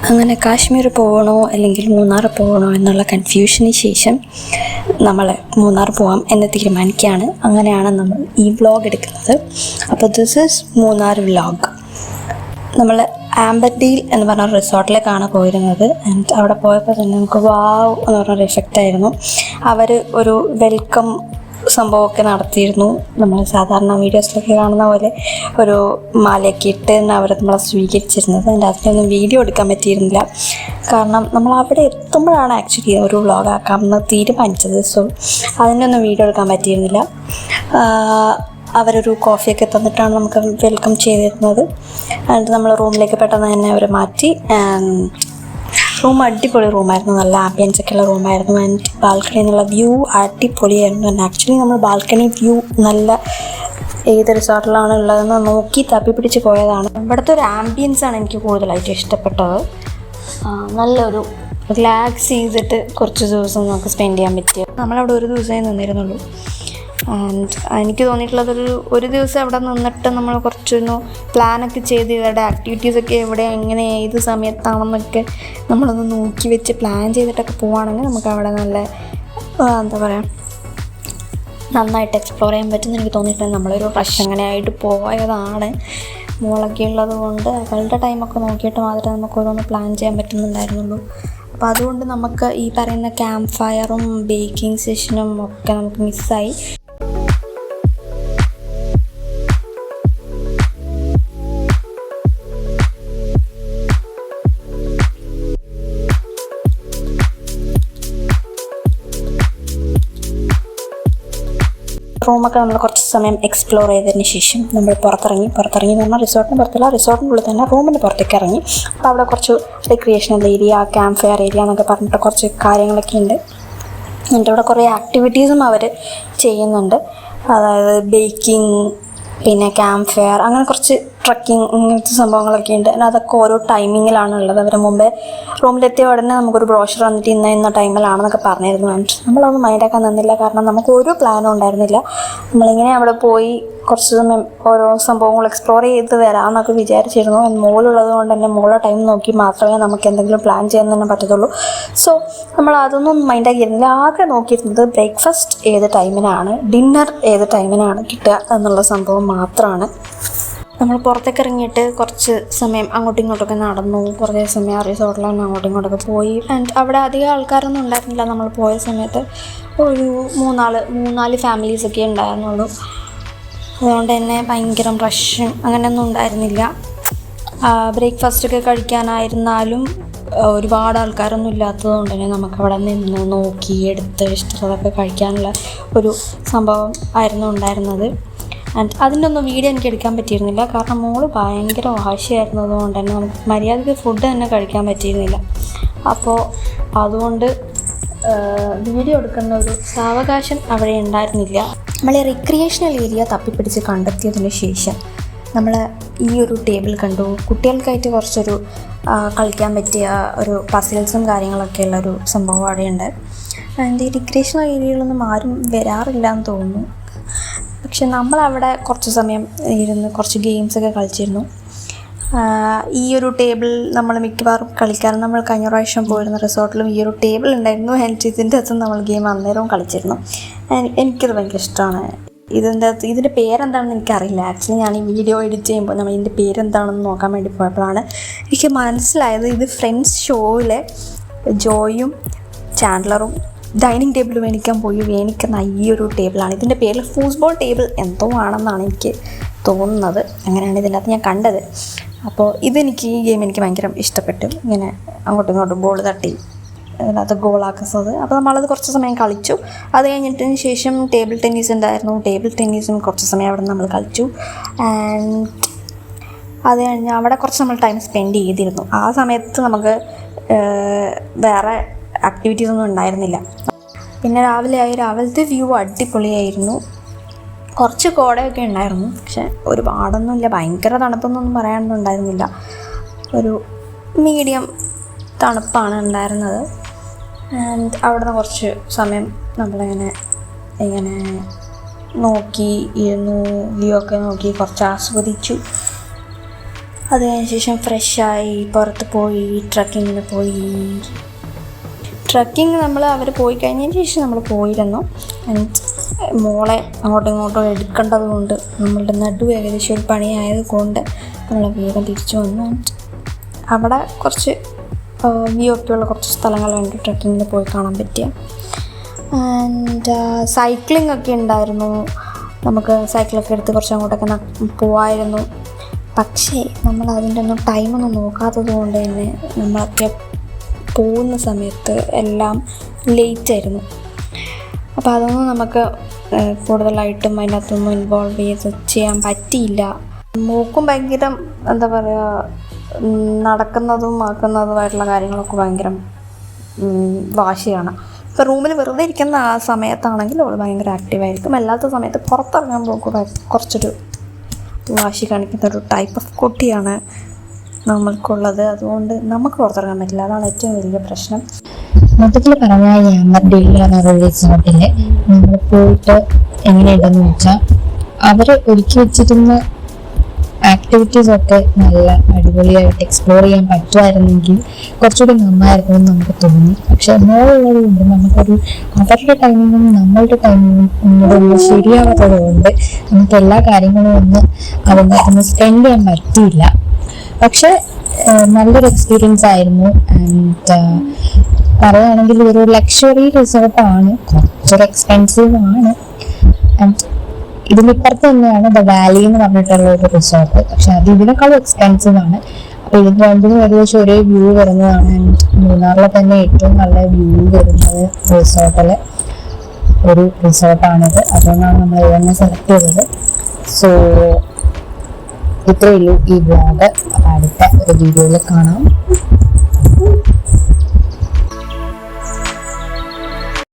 അങ്ങനെ കാശ്മീർ പോകണോ അല്ലെങ്കിൽ മൂന്നാർ പോകണോ എന്നുള്ള കൺഫ്യൂഷന് ശേഷം നമ്മൾ മൂന്നാർ പോകാം എന്ന് തീരുമാനിക്കുകയാണ്. അങ്ങനെയാണ് നമ്മൾ ഈ വ്ലോഗ് എടുക്കുന്നത്. അപ്പോൾ ദിസ് ഈസ് മൂന്നാർ വ്ലോഗ്. നമ്മൾ ആംബർഡീൽ എന്ന് പറഞ്ഞ റിസോർട്ടിലേക്കാണ് പോയിരുന്നത്. ആൻഡ് അവിടെ പോയപ്പോൾ തന്നെ നമുക്ക് വാവ് എന്ന് പറഞ്ഞൊരു എഫക്റ്റായിരുന്നു. അവർ ഒരു വെൽക്കം സംഭവമൊക്കെ നടത്തിയിരുന്നു. നമ്മൾ സാധാരണ വീഡിയോസിലൊക്കെ കാണുന്ന പോലെ ഒരു മാലയൊക്കെ ഇട്ട് അവർ നമ്മളെ സ്വീകരിച്ചിരുന്നത്. അതിൻ്റെ അതിലൊന്നും വീഡിയോ എടുക്കാൻ പറ്റിയിരുന്നില്ല. കാരണം നമ്മൾ അവിടെ എത്തുമ്പോഴാണ് ആക്ച്വലി ഒരു വ്ളോഗ് ആക്കാമെന്ന് തീരുമാനിച്ചത്. സോ അതിനൊന്നും വീഡിയോ എടുക്കാൻ പറ്റിയിരുന്നില്ല. അവരൊരു കോഫിയൊക്കെ തന്നിട്ടാണ് നമുക്ക് വെൽക്കം ചെയ്തിരുന്നത്. എന്നിട്ട് നമ്മൾ റൂമിലേക്ക് പെട്ടെന്ന് തന്നെ അവർ മാറ്റി. റൂം അടിപൊളി റൂമായിരുന്നു, നല്ല ആംബിയൻസ് ഒക്കെ ഉള്ള റൂമായിരുന്നു. ആൻഡ് ബാൽക്കണിയിൽ നിന്നുള്ള വ്യൂ അടിപൊളിയായിരുന്നു. ആൻഡ് ആക്ച്വലി നമ്മൾ ബാൽക്കണി വ്യൂ നല്ല ഏത് റിസോർട്ടിലാണ് ഉള്ളതെന്ന് നോക്കി തപ്പിപ്പിടിച്ച് പോയതാണ്. ഇവിടുത്തെ ഒരു ആംബിയൻസാണ് എനിക്ക് കൂടുതലായിട്ട് ഇഷ്ടപ്പെട്ടത്. നല്ലൊരു റിലാക്സ് ചെയ്തിട്ട് കുറച്ച് ദിവസം നമുക്ക് സ്പെൻഡ് ചെയ്യാൻ പറ്റിയ. നമ്മളവിടെ ഒരു ദിവസമേ നിന്നിരുന്നുള്ളൂ. ആൻഡ് എനിക്ക് തോന്നിയിട്ടുള്ളത് ഒരു ദിവസം അവിടെ നിന്നിട്ട് നമ്മൾ കുറച്ചൊന്ന് പ്ലാനൊക്കെ ചെയ്ത് ഇവരുടെ ആക്ടിവിറ്റീസൊക്കെ എവിടെ എങ്ങനെ ഏത് സമയത്താണെന്നൊക്കെ നമ്മളൊന്ന് നോക്കി വെച്ച് പ്ലാൻ ചെയ്തിട്ടൊക്കെ പോവുകയാണെങ്കിൽ നമുക്ക് അവിടെ നല്ല എന്താ പറയുക നന്നായിട്ട് എക്സ്പ്ലോർ ചെയ്യാൻ പറ്റുമെന്ന് എനിക്ക് തോന്നിയിട്ടുണ്ട്. നമ്മളൊരു റഷ് അങ്ങനെയായിട്ട് പോയതാണ്. മോളൊക്കെ ഉള്ളത് കൊണ്ട് അവളുടെ ടൈമൊക്കെ നോക്കിയിട്ട് മാത്രമേ നമുക്ക് ഓരോന്ന് പ്ലാൻ ചെയ്യാൻ പറ്റുന്നുണ്ടായിരുന്നുള്ളൂ. അപ്പോൾ അതുകൊണ്ട് നമുക്ക് ഈ പറയുന്ന ക്യാമ്പ് ഫയറും ബേക്കിംഗ് സെഷനും ഒക്കെ നമുക്ക് മിസ്സായി. റൂമൊക്കെ നമ്മൾ കുറച്ച് സമയം എക്സ്പ്ലോർ ചെയ്തതിന് ശേഷം നമ്മൾ പുറത്തിറങ്ങി എന്ന് പറഞ്ഞാൽ റിസോർട്ടിന് പുറത്തില്ല, റിസോർട്ടിനുള്ളിൽ തന്നെ റൂമിന് പുറത്തേക്ക് ഇറങ്ങി. അപ്പോൾ അവിടെ കുറച്ച് recreational area, camp fire area എന്നൊക്കെ പറഞ്ഞിട്ട് കുറച്ച് കാര്യങ്ങളൊക്കെ ഉണ്ട്. എന്നിട്ട് ഇവിടെ കുറേ ആക്ടിവിറ്റീസും അവർ ചെയ്യുന്നുണ്ട്. അതായത് ബേക്കിംഗ്, പിന്നെ ക്യാമ്പ് ഫയർ, അങ്ങനെ കുറച്ച് ട്രക്കിങ്, ഇങ്ങനത്തെ സംഭവങ്ങളൊക്കെ ഉണ്ട്. അതൊക്കെ ഓരോ ടൈമിങ്ങിലാണ് ഉള്ളത്. അവർ മുമ്പേ റൂമിലെത്തിയ ഉടനെ നമുക്കൊരു ബ്രോഷർ വന്നിട്ട് ഇന്ന ടൈമിലാണെന്നൊക്കെ പറഞ്ഞിരുന്നു. നമ്മളതൊന്നും മൈൻഡാക്കാൻ നിന്നില്ല. കാരണം നമുക്ക് ഒരു പ്ലാനും ഉണ്ടായിരുന്നില്ല. നമ്മളിങ്ങനെ അവിടെ പോയി കുറച്ച് സമയം ഓരോ സംഭവങ്ങൾ എക്സ്പ്ലോർ ചെയ്ത് വരാമെന്നൊക്കെ വിചാരിച്ചിരുന്നു. മോളുള്ളത് കൊണ്ട് തന്നെ മോളുടെ ടൈം നോക്കി മാത്രമേ നമുക്ക് എന്തെങ്കിലും പ്ലാൻ ചെയ്യാൻ തന്നെ പറ്റത്തുള്ളൂ. സോ നമ്മൾ അതൊന്നും മൈൻഡാക്കിയിരുന്നില്ല. ആകെ നോക്കിയിരുന്നത് ബ്രേക്ക്ഫാസ്റ്റ് ഏത് ടൈമിനാണ്, ഡിന്നർ ഏത് ടൈമിനാണ് കിട്ടുക എന്നുള്ള സംഭവം മാത്രമാണ്. നമ്മൾ പുറത്തേക്ക് ഇറങ്ങിയിട്ട് കുറച്ച് സമയം അങ്ങോട്ടും ഇങ്ങോട്ടൊക്കെ നടന്നു. കുറേ സമയം റിസോർട്ടിൽ തന്നെ അങ്ങോട്ടും ഇങ്ങോട്ടൊക്കെ പോയി. ആൻഡ് അവിടെ അധികം ആൾക്കാരൊന്നും ഉണ്ടായിരുന്നില്ല. നമ്മൾ പോയ സമയത്ത് ഒരു മൂന്നാല് ഫാമിലീസൊക്കെ ഉണ്ടായിരുന്നുള്ളൂ. അതുകൊണ്ട് തന്നെ ഭയങ്കര റഷും അങ്ങനെയൊന്നും ഉണ്ടായിരുന്നില്ല. ബ്രേക്ക്ഫാസ്റ്റൊക്കെ കഴിക്കാനായിരുന്നാലും ഒരുപാട് ആൾക്കാരൊന്നും ഇല്ലാത്തത് കൊണ്ട് തന്നെ നമുക്കവിടെ നിന്ന് നോക്കി എടുത്ത് ഇഷ്ടമുള്ളതൊക്കെ കഴിക്കാനുള്ള ഒരു സംഭവം ആയിരുന്നു ഉണ്ടായിരുന്നത്. ആൻഡ് അതിൻ്റെ ഒന്നും വീഡിയോ എനിക്ക് എടുക്കാൻ പറ്റിയിരുന്നില്ല. കാരണം മോള് ഭയങ്കര വാശിയായിരുന്നത് കൊണ്ട് തന്നെ നമുക്ക് മര്യാദയ്ക്ക് ഫുഡ് തന്നെ കഴിക്കാൻ പറ്റിയിരുന്നില്ല. അപ്പോൾ അതുകൊണ്ട് വീഡിയോ എടുക്കുന്ന ഒരു സാവകാശം അവിടെ ഉണ്ടായിരുന്നില്ല. നമ്മൾ റിക്രിയേഷണൽ ഏരിയ തപ്പിപ്പിടിച്ച് കണ്ടെത്തിയതിന് ശേഷം നമ്മൾ ഈ ഒരു ടേബിൾ കണ്ടു. കുട്ടികൾക്കായിട്ട് കുറച്ചൊരു കളിക്കാൻ പറ്റിയ ഒരു പസിൽസും കാര്യങ്ങളൊക്കെ ഉള്ളൊരു സംഭവം അവിടെയുണ്ട്. ആൻഡ് ഈ റിക്രിയേഷണൽ ഏരിയയിലൊന്നും ആരും വരാറില്ല എന്ന് തോന്നുന്നു. പക്ഷെ നമ്മളവിടെ കുറച്ച് സമയം ഇരുന്ന് കുറച്ച് ഗെയിംസൊക്കെ കളിച്ചിരുന്നു. ഈ ഒരു ടേബിൾ നമ്മൾ മിക്കവാറും കളിക്കാറ്, നമ്മൾ കഴിഞ്ഞ പ്രാവശ്യം പോയിരുന്ന റിസോർട്ടിലും ഈ ഒരു ടേബിൾ ഉണ്ടായിരുന്നു. ആൻഡ് ഇതിൻ്റെ അകത്ത് നമ്മൾ ഗെയിം അന്നേരവും കളിച്ചിരുന്നു. എനിക്കത് ഭയങ്കര ഇഷ്ടമാണ്. ഇതിൻ്റെ പേരെന്താണെന്ന് എനിക്കറിയില്ല. ആക്ച്വലി ഞാൻ ഈ വീഡിയോ എഡിറ്റ് ചെയ്യുമ്പോൾ നമ്മൾ ഇതിൻ്റെ പേരെന്താണെന്ന് നോക്കാൻ വേണ്ടി പോയപ്പോഴാണ് എനിക്ക് മനസ്സിലായത് ഇത് ഫ്രണ്ട്സ് ഷോയിലെ ജോയും ചാൻഡലറും ഡൈനിങ് ടേബിൾ മേടിക്കുന്ന ഈ ഒരു ടേബിളാണ്. ഇതിൻ്റെ പേരിൽ ഫൂസ്ബോൾ ടേബിൾ എന്തോ ആണെന്നാണ് എനിക്ക് തോന്നുന്നത്. അങ്ങനെയാണ് ഇതിനകത്ത് ഞാൻ കണ്ടത്. അപ്പോൾ ഈ ഗെയിം എനിക്ക് ഭയങ്കര ഇഷ്ടപ്പെട്ടു. ഇങ്ങനെ അങ്ങോട്ടും ഇങ്ങോട്ടും ബോൾ തട്ടി അതിനകത്ത് ഗോളാക്കുന്നത്. അപ്പോൾ നമ്മളത് കുറച്ച് സമയം കളിച്ചു. അത് കഴിഞ്ഞിട്ടതിന് ശേഷം ടേബിൾ ടെന്നീസ് ഉണ്ടായിരുന്നു. ടേബിൾ ടെന്നീസും കുറച്ച് സമയം അവിടെ നമ്മൾ കളിച്ചു. ആൻഡ് അത് കഴിഞ്ഞ് അവിടെ കുറച്ച് നമ്മൾ ടൈം സ്പെൻഡ് ചെയ്തിരുന്നു. ആ സമയത്ത് നമുക്ക് വേറെ ആക്ടിവിറ്റീസൊന്നും ഉണ്ടായിരുന്നില്ല. പിന്നെ രാവിലത്തെ വ്യൂ അടിപൊളിയായിരുന്നു. കുറച്ച് കോടയൊക്കെ ഉണ്ടായിരുന്നു. പക്ഷെ ഒരുപാടൊന്നുമില്ല, ഭയങ്കര തണുപ്പൊന്നും പറയാനൊന്നും ഉണ്ടായിരുന്നില്ല. ഒരു മീഡിയം തണുപ്പാണ് ഉണ്ടായിരുന്നത്. ആൻഡ് അവിടുന്ന് കുറച്ച് സമയം നമ്മളിങ്ങനെ നോക്കി ഇരുന്നു, വ്യൂ ഒക്കെ നോക്കി കുറച്ച് ആസ്വദിച്ചു. അത് കഴിഞ്ഞ ശേഷം ഫ്രഷായി പുറത്ത് പോയി ട്രക്കിങ്ങിന് പോയി. ട്രക്കിങ് അവർ പോയി കഴിഞ്ഞതിന് ശേഷം നമ്മൾ പോയിരുന്നു. മോളെ അങ്ങോട്ടും ഇങ്ങോട്ടും എടുക്കേണ്ടത് കൊണ്ട് നമ്മളുടെ നടു ഏകദേശം ഒരു പണിയായത് കൊണ്ട് നമ്മൾ വേഗം തിരിച്ചു വന്നു. അവിടെ കുറച്ച് വ്യൂ ഒക്കെയുള്ള കുറച്ച് സ്ഥലങ്ങളുണ്ട് ട്രക്കിങ്ങിന് പോയി കാണാൻ പറ്റിയ. ആൻഡ് സൈക്ലിംഗ് ഒക്കെ ഉണ്ടായിരുന്നു. നമുക്ക് സൈക്കിളൊക്കെ എടുത്ത് കുറച്ച് അങ്ങോട്ടൊക്കെ പോവായിരുന്നു. പക്ഷേ നമ്മൾ അതിൻ്റെ ഒന്നും ടൈമൊന്നും നോക്കാത്തത് കൊണ്ട് തന്നെ നമ്മളൊക്കെ പോകുന്ന സമയത്ത് എല്ലാം ലേറ്റായിരുന്നു. അപ്പോൾ അതൊന്നും നമുക്ക് കൂടുതലായിട്ടും അതിനകത്തൊന്നും ഇൻവോൾവ് ചെയ്യാൻ പറ്റിയില്ല. മോക്കും ഭയങ്കര എന്താ പറയുക, നടക്കുന്നതും ആക്കുന്നതുമായിട്ടുള്ള കാര്യങ്ങളൊക്കെ ഭയങ്കര വാശിയാണ്. ഇപ്പോൾ റൂമിൽ വെറുതെ ഇരിക്കുന്ന ആ സമയത്താണെങ്കിൽ അവൾ ഭയങ്കര ആക്റ്റീവായിരിക്കും. അല്ലാത്ത സമയത്ത് പുറത്തിറങ്ങാൻ പോകുമ്പോൾ കുറച്ചൊരു വാശി കാണിക്കുന്ന ഒരു ടൈപ്പ് ഓഫ് കുട്ടിയാണ് നമ്മൾക്കുള്ളത്. അതുകൊണ്ട് നമുക്ക് പുറത്തിറങ്ങാൻ പറ്റില്ല. അതാണ് ഏറ്റവും വലിയ പ്രശ്നം. മൊത്തത്തിൽ പറഞ്ഞാൽ റിസോർട്ടിൽ നമ്മൾ പോയിട്ട് എങ്ങനെയുണ്ടെന്ന് വെച്ചാൽ അവർ ഒരുക്കി വെച്ചിരുന്ന ആക്ടിവിറ്റീസ് ഒക്കെ നല്ല അടിപൊളിയായിട്ട് എക്സ്പ്ലോർ ചെയ്യാൻ പറ്റുമായിരുന്നെങ്കിൽ കുറച്ചുകൂടി നന്നായിരുന്നു എന്ന് നമുക്ക് തോന്നി. പക്ഷെ മോളുള്ളത് കൊണ്ട് നമുക്കൊരു അവരുടെ ടൈമിങ്ങും നമ്മളുടെ ടൈമിങ്ങും ഒന്നും ശരിയാവാത്തത് കൊണ്ട് നമുക്ക് എല്ലാ കാര്യങ്ങളും അതിനകത്ത് സ്പെൻഡ് ചെയ്യാൻ പറ്റിയില്ല. പക്ഷെ നല്ലൊരു എക്സ്പീരിയൻസ് ആയിരുന്നു. ആൻഡ് പറയുകയാണെങ്കിൽ ഒരു ലക്ഷറി റിസോർട്ടാണ്, കുറച്ചൊരു എക്സ്പെൻസീവ് ആണ്. ആൻഡ് ഇതിനിപ്പുറത്ത് തന്നെയാണ് ദ വാലി എന്ന് പറഞ്ഞിട്ടുള്ള ഒരു റിസോർട്ട്. പക്ഷെ അത് ഇതിനേക്കാളും എക്സ്പെൻസീവ് ആണ്. അപ്പോൾ ഇത് രണ്ടിനും ഏകദേശം ഒരേ വ്യൂ വരുന്നതാണ്. ആൻഡ് മൂന്നാറിലെ തന്നെ ഏറ്റവും നല്ല വ്യൂ വരുന്നത് റിസോർട്ടിലെ ഒരു റിസോർട്ടാണിത്. അതുകൊണ്ടാണ് നമ്മൾ ഇതിനെ സെലക്ട് ചെയ്തത്. സോ ഇത്രയേ ഉള്ളൂ ഈ വ്ലോഗ്. അടുത്ത ഒരു വീഡിയോയിൽ കാണാം.